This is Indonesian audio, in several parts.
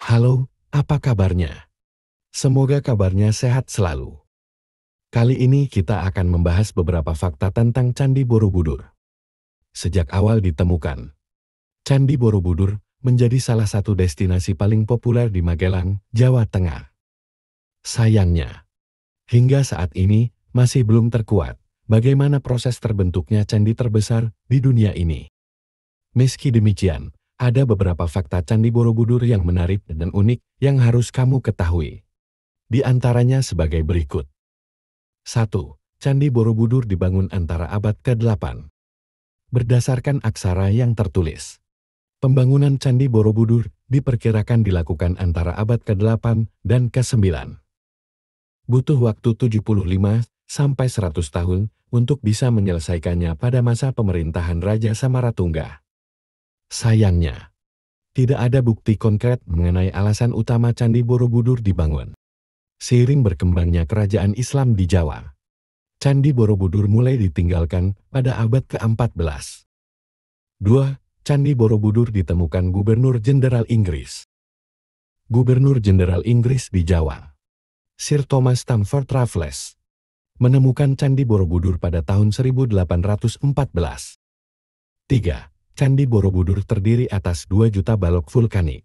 Halo, apa kabarnya? Semoga kabarnya sehat selalu. Kali ini kita akan membahas beberapa fakta tentang Candi Borobudur. Sejak awal ditemukan, Candi Borobudur menjadi salah satu destinasi paling populer di Magelang, Jawa Tengah. Sayangnya, hingga saat ini masih belum terkuat bagaimana proses terbentuknya candi terbesar di dunia ini. Meski demikian, ada beberapa fakta Candi Borobudur yang menarik dan unik yang harus kamu ketahui. Di antaranya sebagai berikut. 1. Candi Borobudur dibangun antara abad ke-8. Berdasarkan aksara yang tertulis, pembangunan Candi Borobudur diperkirakan dilakukan antara abad ke-8 dan ke-9. Butuh waktu 75 sampai 100 tahun untuk bisa menyelesaikannya pada masa pemerintahan Raja Samaratungga. Sayangnya, tidak ada bukti konkret mengenai alasan utama Candi Borobudur dibangun. Seiring berkembangnya kerajaan Islam di Jawa, Candi Borobudur mulai ditinggalkan pada abad ke-14. 2. Candi Borobudur ditemukan Gubernur Jenderal Inggris. Gubernur Jenderal Inggris di Jawa, Sir Thomas Stamford Raffles, menemukan Candi Borobudur pada tahun 1814. 3. Candi Borobudur terdiri atas 2 juta balok vulkanik.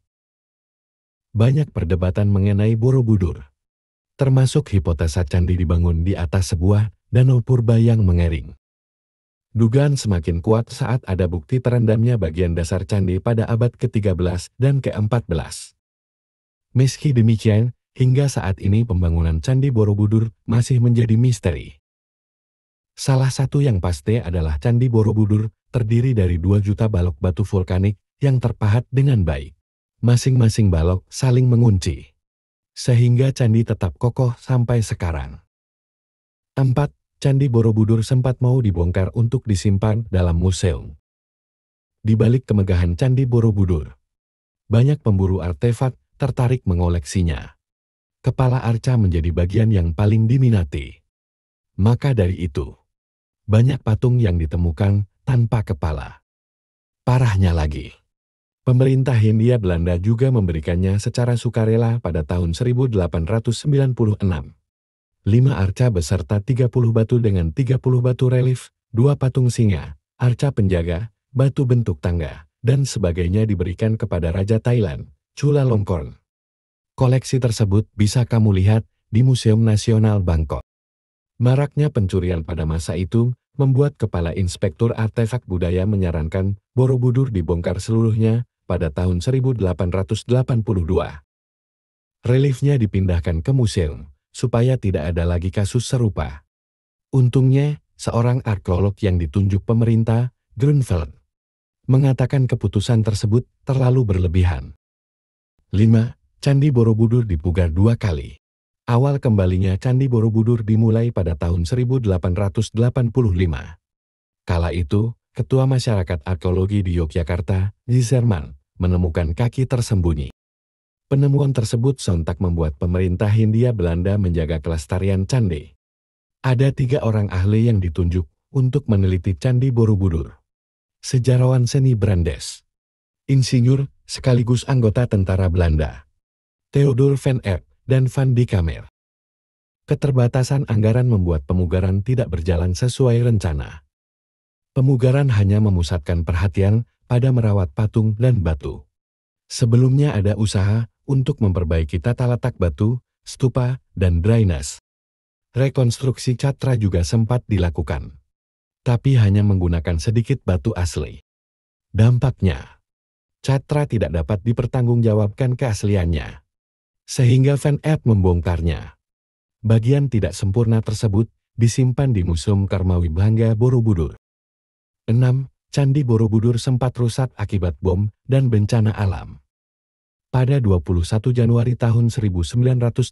Banyak perdebatan mengenai Borobudur, termasuk hipotesa candi dibangun di atas sebuah danau purba yang mengering. Dugaan semakin kuat saat ada bukti terendamnya bagian dasar candi pada abad ke-13 dan ke-14. Meski demikian, hingga saat ini pembangunan Candi Borobudur masih menjadi misteri. Salah satu yang pasti adalah Candi Borobudur terdiri dari 2 juta balok batu vulkanik yang terpahat dengan baik. Masing-masing balok saling mengunci, sehingga candi tetap kokoh sampai sekarang. 4. Candi Borobudur sempat mau dibongkar untuk disimpan dalam museum. Di balik kemegahan Candi Borobudur, banyak pemburu artefak tertarik mengoleksinya. Kepala arca menjadi bagian yang paling diminati. Maka dari itu, banyak patung yang ditemukan tanpa kepala. Parahnya lagi, pemerintah Hindia Belanda juga memberikannya secara sukarela pada tahun 1896. 5 arca beserta 30 batu dengan 30 batu relief, 2 patung singa, arca penjaga, batu bentuk tangga, dan sebagainya diberikan kepada Raja Thailand, Chulalongkorn. Koleksi tersebut bisa kamu lihat di Museum Nasional Bangkok. Maraknya pencurian pada masa itu membuat Kepala Inspektur Artefak Budaya menyarankan Borobudur dibongkar seluruhnya pada tahun 1882. Reliefnya dipindahkan ke museum, supaya tidak ada lagi kasus serupa. Untungnya, seorang arkeolog yang ditunjuk pemerintah, Grunfeld, mengatakan keputusan tersebut terlalu berlebihan. 5. Candi Borobudur dipugar 2 kali. Awal kembalinya Candi Borobudur dimulai pada tahun 1885. Kala itu, Ketua Masyarakat Arkeologi di Yogyakarta, Zizerman, menemukan kaki tersembunyi. Penemuan tersebut sontak membuat pemerintah Hindia Belanda menjaga kelestarian candi. Ada 3 orang ahli yang ditunjuk untuk meneliti Candi Borobudur. Sejarawan seni Brandes, insinyur sekaligus anggota tentara Belanda, Theodor van Epp, dan Van de Kamer. Keterbatasan anggaran membuat pemugaran tidak berjalan sesuai rencana. Pemugaran hanya memusatkan perhatian pada merawat patung dan batu. Sebelumnya ada usaha untuk memperbaiki tata letak batu, stupa, dan drainase. Rekonstruksi catra juga sempat dilakukan, tapi hanya menggunakan sedikit batu asli. Dampaknya, catra tidak dapat dipertanggungjawabkan keasliannya, sehingga Van Epp membongkarnya. Bagian tidak sempurna tersebut disimpan di Museum Karmawibangga Borobudur. 6. Candi Borobudur sempat rusak akibat bom dan bencana alam. Pada 21 Januari tahun 1985, 9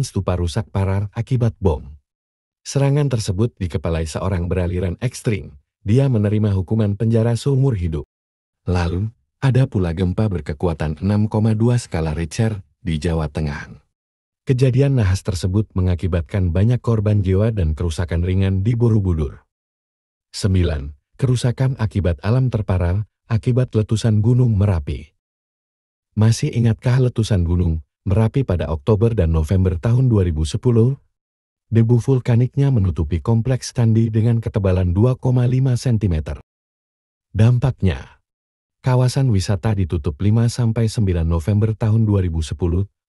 stupa rusak parah akibat bom. Serangan tersebut dikepalai seorang beraliran ekstrim. Dia menerima hukuman penjara seumur hidup. Lalu, ada pula gempa berkekuatan 6,2 skala Richter di Jawa Tengah. Kejadian nahas tersebut mengakibatkan banyak korban jiwa dan kerusakan ringan di Borobudur. 9. Kerusakan akibat alam terparah akibat letusan Gunung Merapi. Masih ingatkah letusan Gunung Merapi pada Oktober dan November tahun 2010? Debu vulkaniknya menutupi kompleks candi dengan ketebalan 2,5 cm. Dampaknya, kawasan wisata ditutup 5-9 November tahun 2010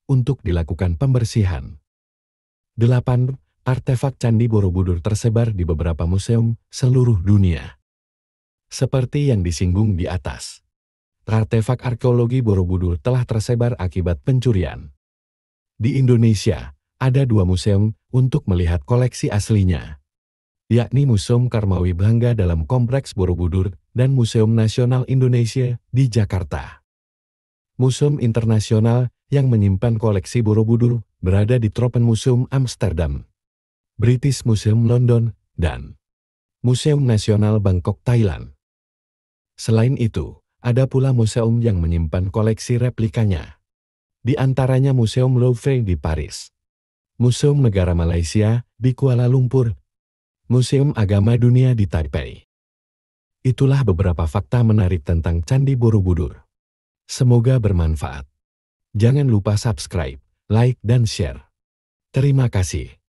untuk dilakukan pembersihan. 8. Artefak Candi Borobudur tersebar di beberapa museum seluruh dunia. Seperti yang disinggung di atas, artefak arkeologi Borobudur telah tersebar akibat pencurian. Di Indonesia, ada 2 museum untuk melihat koleksi aslinya, yakni Museum Karmawi Bangga dalam Kompleks Borobudur dan Museum Nasional Indonesia di Jakarta. Museum internasional yang menyimpan koleksi Borobudur berada di Tropenmuseum Amsterdam, British Museum London, dan Museum Nasional Bangkok, Thailand. Selain itu, ada pula museum yang menyimpan koleksi replikanya, di antaranya Museum Louvre di Paris, Museum Negara Malaysia di Kuala Lumpur, Museum Agama Dunia di Taipei. Itulah beberapa fakta menarik tentang Candi Borobudur. Semoga bermanfaat. Jangan lupa subscribe, like, dan share. Terima kasih.